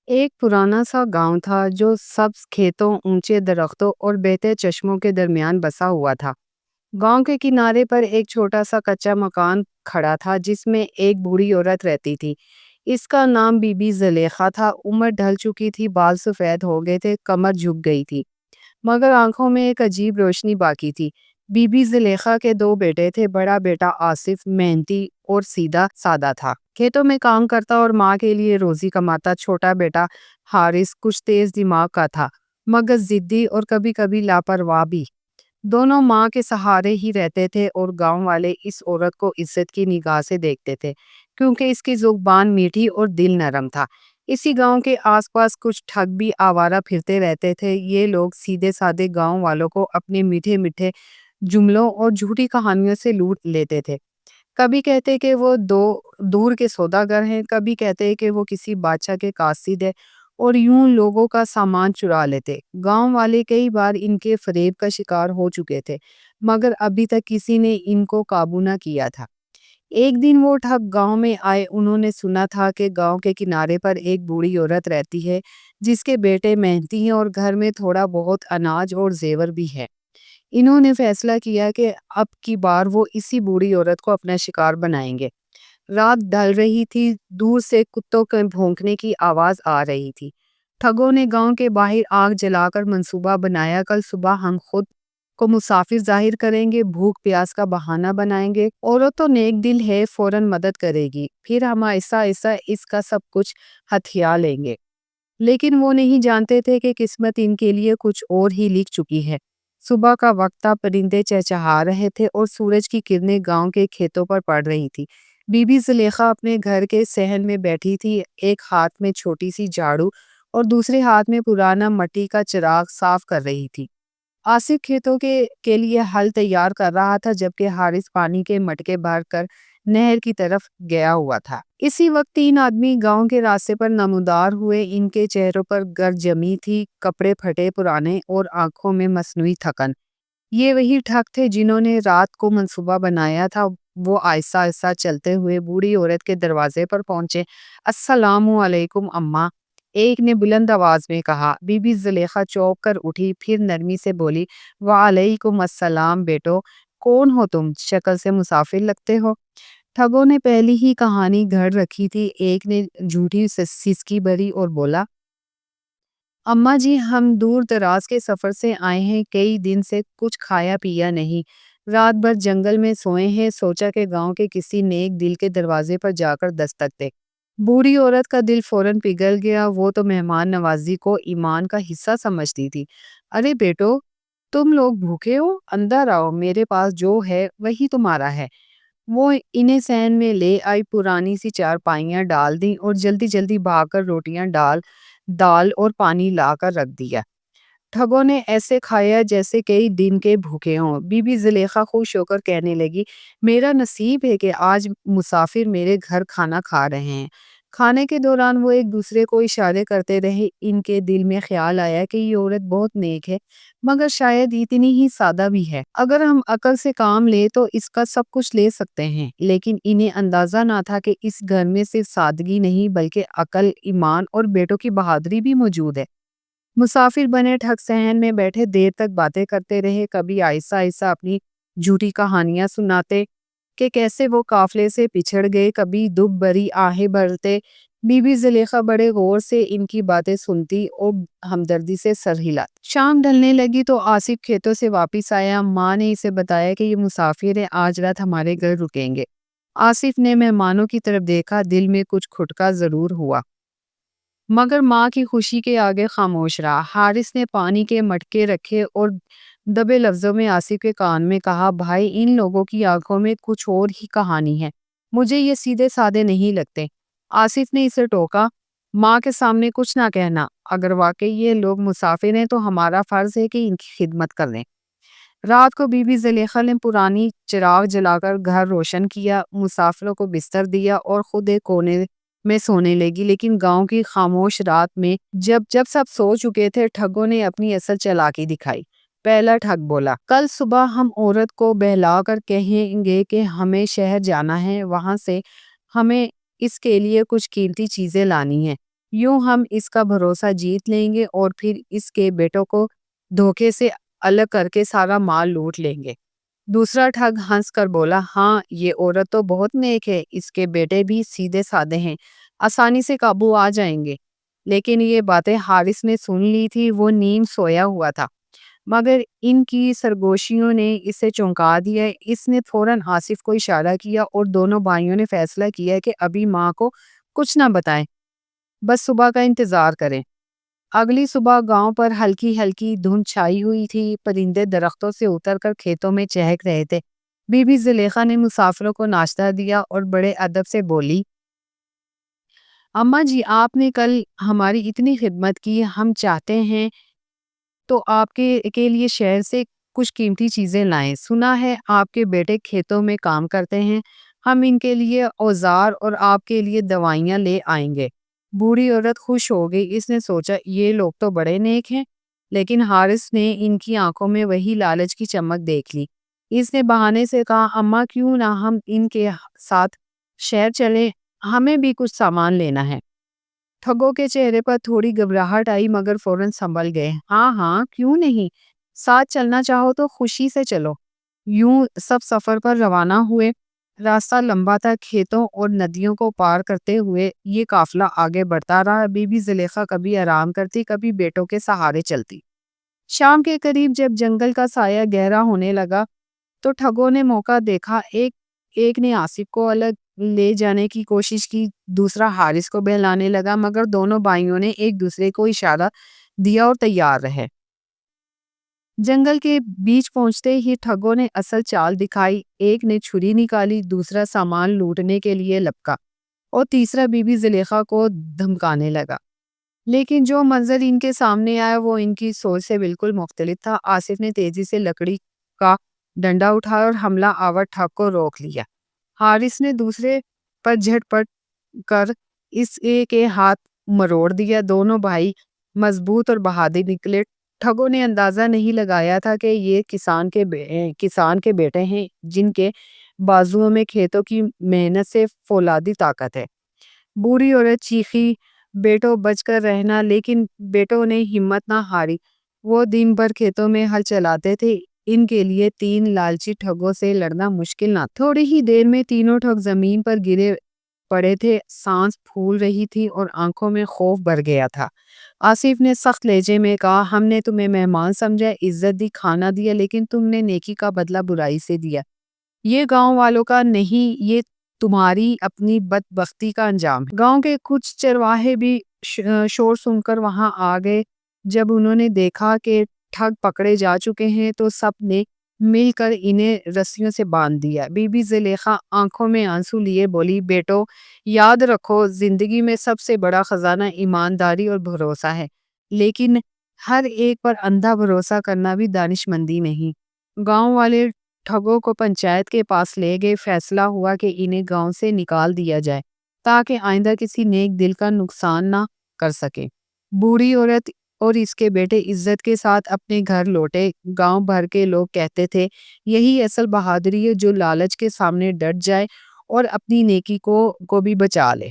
ایک پرانا سا گاؤں تھا جو سبز کھیتوں، اونچے درختوں اور بہتے چشموں کے درمیان بسا ہوا تھا۔ گاؤں کے کنارے پر ایک چھوٹا سا کچا مکان کھڑا تھا جس میں ایک بوڑھی عورت رہتی تھی۔ اس کا نام بی بی زلیخا تھا۔ عمر ڈھل چکی تھی، بال سفید ہو گئے تھے، کمر جھک گئی تھی، مگر آنکھوں میں ایک عجیب روشنی باقی تھی۔ بی بی زلیخا کے دو بیٹے تھے۔ بڑا بیٹا آصف محنتی اور سیدھا سادہ تھا، کھیتوں میں کام کرتا اور ماں کے لیے روزی کماتا۔ چھوٹا بیٹا حارث کچھ تیز دماغ کا تھا، مگر ضدی اور کبھی کبھی لاپرواہ بھی۔ دونوں ماں کے سہارے ہی رہتے تھے اور گاؤں والے اس عورت کو عزت کی نگاہ سے دیکھتے تھے کیونکہ اس کی زبان میٹھی اور دل نرم تھا۔ اسی گاؤں کے آس پاس کچھ ٹھگ بھی آوارہ پھرتے رہتے تھے۔ یہ لوگ سیدھے سادے گاؤں والوں کو اپنے میٹھے میٹھے جملوں اور جھوٹی کہانیوں سے لوٹ لیتے تھے۔ کبھی کہتے کہ وہ دور کے سوداگر ہیں، کبھی کہتے کہ وہ کسی بادشاہ کے قاصد ہے، اور یوں لوگوں کا سامان چرا لیتے۔ گاؤں والے کئی بار ان کے فریب کا شکار ہو چکے تھے، مگر ابھی تک کسی نے ان کو قابو نہ کیا تھا۔ ایک دن وہ ٹھگ گاؤں میں آئے۔ انہوں نے سنا تھا کہ گاؤں کے کنارے پر ایک بوڑھی عورت رہتی ہے جس کے بیٹے محنتی ہیں اور گھر میں تھوڑا بہت اناج اور زیور بھی ہے۔ انہوں نے فیصلہ کیا کہ اب کی بار وہ اسی بوڑھی عورت کو اپنا شکار بنائیں گے۔ رات ڈھل رہی تھی، دور سے کتوں کے بھونکنے کی آواز آ رہی تھی۔ ٹھگوں نے گاؤں کے باہر آگ جلا کر منصوبہ بنایا، کل صبح ہم خود کو مسافر ظاہر کریں گے، بھوک پیاس کا بہانہ بنائیں گے، عورت تو نیک دل ہے، فوراً مدد کرے گی، پھر ہم آہستہ آہستہ اس کا سب کچھ ہتھیا لیں گے۔ لیکن وہ نہیں جانتے تھے کہ قسمت ان کے لیے کچھ اور ہی لکھ چکی ہے۔ صبح کا وقت تھا، پرندے چہچہا رہے تھے اور سورج کی کرنیں گاؤں کے کھیتوں پر پڑ رہی تھی۔ بی بی زلیخا اپنے گھر کے صحن میں بیٹھی تھی، ایک ہاتھ میں چھوٹی سی جھاڑو اور دوسرے ہاتھ میں پرانا مٹی کا چراغ صاف کر رہی تھی۔ آصف کھیتوں کے لیے ہل تیار کر رہا تھا، جبکہ حارث پانی کے مٹکے بھر کر نہر کی طرف گیا ہوا تھا۔ اسی وقت تین آدمی گاؤں کے راستے پر نمودار ہوئے۔ ان کے چہروں پر گرد جمی تھی، کپڑے پھٹے پرانے اور آنکھوں میں مصنوعی تھکن۔ یہ وہی ٹھگ تھے جنہوں نے رات کو منصوبہ بنایا تھا۔ وہ آہستہ آہستہ چلتے ہوئے بوڑھی عورت کے دروازے پر پہنچے۔ السلام علیکم اماں، ایک نے بلند آواز میں کہا۔ بی بی زلیخا چونک کر اٹھی، پھر نرمی سے بولی، وعلیکم السلام بیٹو، کون ہو تم؟ شکل سے مسافر لگتے ہو۔ ٹھگوں نے پہلی ہی کہانی گھڑ رکھی تھی۔ ایک نے جھوٹی سسکی بھری اور بولا، اماں جی، ہم دور دراز کے سفر سے آئے ہیں، کئی دن سے کچھ کھایا پیا نہیں، رات بھر جنگل میں سوئے ہیں، سوچا کہ گاؤں کے کسی نیک دل کے دروازے پر جا کر دستک دے۔ بوڑھی عورت کا دل فوراً پگھل گیا، وہ تو مہمان نوازی کو ایمان کا حصہ سمجھتی تھی۔ ارے بیٹو، تم لوگ بھوکے ہو، اندر آؤ، میرے پاس جو ہے وہی تمہارا ہے۔ وہ انہیں صحن میں لے آئی، پرانی سی چارپائیاں ڈال دیں اور جلدی جلدی بھاگ کر روٹیاں دال اور پانی لا کر رکھ دیا۔ ٹھگوں نے ایسے کھایا جیسے کئی دن کے بھوکے ہوں۔ بی بی زلیخا خوش ہو کر کہنے لگی، میرا نصیب ہے کہ آج مسافر میرے گھر کھانا کھا رہے ہیں۔ کھانے کے دوران وہ ایک دوسرے کو اشارے کرتے رہے۔ ان کے دل میں خیال آیا کہ یہ عورت بہت نیک ہے، مگر شاید اتنی ہی سادہ بھی ہے۔ اگر ہم عقل سے کام لیں تو اس کا سب کچھ لے سکتے ہیں۔ لیکن انہیں اندازہ نہ تھا کہ اس گھر میں صرف سادگی نہیں بلکہ عقل، ایمان اور بیٹوں کی بہادری بھی موجود ہے۔ مسافر بنے ٹھگ صحن میں بیٹھے دیر تک باتیں کرتے رہے، کبھی آہستہ آہستہ اپنی جھوٹی کہانیاں سناتے کہ کیسے وہ قافلے سے پچھڑ گئے، کبھی دکھ بھری آہیں بھرتے۔ بی بی زلیخا بڑے غور سے ان کی باتیں سنتی اور ہمدردی سے سر ہلاتی۔ شام ڈھلنے لگی تو آصف کھیتوں سے واپس آیا۔ ماں نے اسے بتایا کہ یہ مسافر ہیں، آج رات ہمارے گھر رکیں گے۔ آصف نے مہمانوں کی طرف دیکھا، دل میں کچھ کھٹکا ضرور ہوا، مگر ماں کی خوشی کے آگے خاموش رہا۔ حارث نے پانی کے مٹکے رکھے اور دبے لفظوں میں آصف کے کان میں کہا، بھائی، ان لوگوں کی آنکھوں میں کچھ اور ہی کہانی ہے، مجھے یہ سیدھے سادے نہیں لگتے۔ آصف نے اسے ٹوکا، ماں کے سامنے کچھ نہ کہنا، اگر واقعی یہ لوگ مسافر ہیں تو ہمارا فرض ہے کہ ان کی خدمت کریں۔ رات کو بی بی زلیخا نے پرانی چراغ جلا کر گھر روشن کیا، مسافروں کو بستر دیا اور خود ایک کونے میں سونے لگی۔ لیکن گاؤں کی خاموش رات میں جب سب سو چکے تھے، ٹھگوں نے اپنی اصل چالاکی دکھائی۔ پہلا ٹھگ بولا، کل صبح ہم عورت کو بہلا کر کہیں گے کہ ہمیں شہر جانا ہے، وہاں سے ہمیں اس کے لیے کچھ قیمتی چیزیں لانی ہیں۔ یوں ہم اس کا بھروسہ جیت لیں گے اور پھر اس کے بیٹوں کو دھوکے سے الگ کر کے سارا مال لوٹ لیں گے۔ دوسرا ٹھگ ہنس کر بولا، ہاں یہ عورت تو بہت نیک ہے، اس کے بیٹے بھی سیدھے سادے ہیں، آسانی سے قابو آ جائیں گے۔ لیکن یہ باتیں حارث نے سن لی تھی، وہ نیند سویا ہوا تھا، مگر ان کی سرگوشیوں نے اسے چونکا دیا۔ اس نے فوراً آصف کو اشارہ کیا اور دونوں بھائیوں نے فیصلہ کیا کہ ابھی ماں کو کچھ نہ بتائیں، بس صبح کا انتظار کریں۔ اگلی صبح گاؤں پر ہلکی ہلکی دھند چھائی ہوئی تھی، پرندے درختوں سے اتر کر کھیتوں میں چہک رہے تھے۔ بی بی زلیخا نے مسافروں کو ناشتہ دیا اور بڑے ادب سے بولی، اماں جی آپ نے کل ہماری اتنی خدمت کی، ہم چاہتے ہیں تو آپ کے لیے شہر سے کچھ قیمتی چیزیں لائیں۔ سنا ہے آپ کے بیٹے کھیتوں میں کام کرتے ہیں، ہم ان کے لیے اوزار اور آپ کے لیے دوائیاں لے آئیں گے۔ بوڑھی عورت خوش ہو گئی، اس نے سوچا یہ لوگ تو بڑے نیک ہیں، لیکن حارث نے ان کی آنکھوں میں وہی لالچ کی چمک دیکھ لی۔ اس نے بہانے سے کہا، اماں کیوں نہ ہم ان کے ساتھ شہر چلیں، ہمیں بھی کچھ سامان لینا ہے۔ ٹھگوں کے چہرے پر تھوڑی گھبراہٹ آئی مگر فوراً سنبھل گئے۔ ہاں ہاں کیوں نہیں، ساتھ چلنا چاہو تو خوشی سے چلو۔ یوں سب سفر پر روانہ ہوئے۔ راستہ لمبا تھا، کھیتوں اور ندیوں کو پار کرتے ہوئے یہ قافلہ آگے بڑھتا رہا۔ بی بی زلیخا کبھی آرام کرتی، کبھی بیٹوں کے سہارے چلتی۔ شام کے قریب جب جنگل کا سایہ گہرا ہونے لگا تو ٹھگوں نے موقع دیکھا۔ ایک نے آصف کو الگ لے جانے کی کوشش کی، دوسرا حارث کو بہلانے لگا، مگر دونوں بھائیوں نے ایک دوسرے کو اشارہ دیا اور تیار رہے۔ جنگل کے بیچ پہنچتے ہی ٹھگوں نے اصل چال دکھائی۔ ایک نے چھری نکالی، دوسرا سامان لوٹنے کے لیے لپکا اور تیسرا بی بی زلیخا کو دھمکانے لگا۔ لیکن جو منظر ان کے سامنے آیا وہ ان کی سوچ سے بالکل مختلف تھا۔ آصف نے تیزی سے لکڑی کا ڈنڈا اٹھایا اور حملہ آور ٹھگ کو روک لیا۔ حارث نے دوسرے پر جھٹ پٹ کر اس کے ہاتھ مروڑ دیا۔ دونوں بھائی مضبوط اور بہادر نکلے۔ ٹھگوں نے اندازہ نہیں لگایا تھا کہ یہ کسان کے بیٹے ہیں جن کے بازوؤں میں کھیتوں کی محنت سے فولادی طاقت ہے۔ بوڑھی عورت چیخی، بیٹوں بچ کر رہنا، لیکن بیٹوں نے ہمت نہ ہاری۔ وہ دن بھر کھیتوں میں ہل چلاتے تھے، ان کے لیے تین لالچی ٹھگوں سے لڑنا مشکل نہ تھا۔ تھوڑی ہی دیر میں تینوں ٹھگ زمین پر گرے پڑے تھے، سانس پھول رہی تھی اور آنکھوں میں خوف بھر گیا تھا۔ آصف نے سخت لہجے میں کہا، ہم نے تمہیں مہمان سمجھا، عزت دی، کھانا دیا، لیکن تم نے نیکی کا بدلہ برائی سے دیا۔ یہ گاؤں والوں کا نہیں، یہ تمہاری اپنی بدبختی کا انجام ہے۔ گاؤں کے کچھ چرواہے بھی شور سن کر وہاں آ گئے۔ جب انہوں نے دیکھا کہ ٹھگ پکڑے جا چکے ہیں تو سب نے مل کر انہیں رسیوں سے باندھ دیا۔ بی بی زلیخا آنکھوں میں آنسو لیے بولی، بیٹو یاد رکھو، زندگی میں سب سے بڑا خزانہ ایمانداری اور بھروسہ ہے، لیکن ہر ایک پر اندھا بھروسہ کرنا بھی دانش مندی نہیں۔ گاؤں والے ٹھگوں کو پنچایت کے پاس لے گئے۔ فیصلہ ہوا کہ انہیں گاؤں سے نکال دیا جائے تاکہ آئندہ کسی نیک دل کا نقصان نہ کر سکے۔ بوڑھی عورت اور اس کے بیٹے عزت کے ساتھ اپنے گھر لوٹے۔ گاؤں بھر کے لوگ کہتے تھے، یہی اصل بہادری ہے، جو لالچ کے سامنے ڈٹ جائے اور اپنی نیکی کو بھی بچا لے۔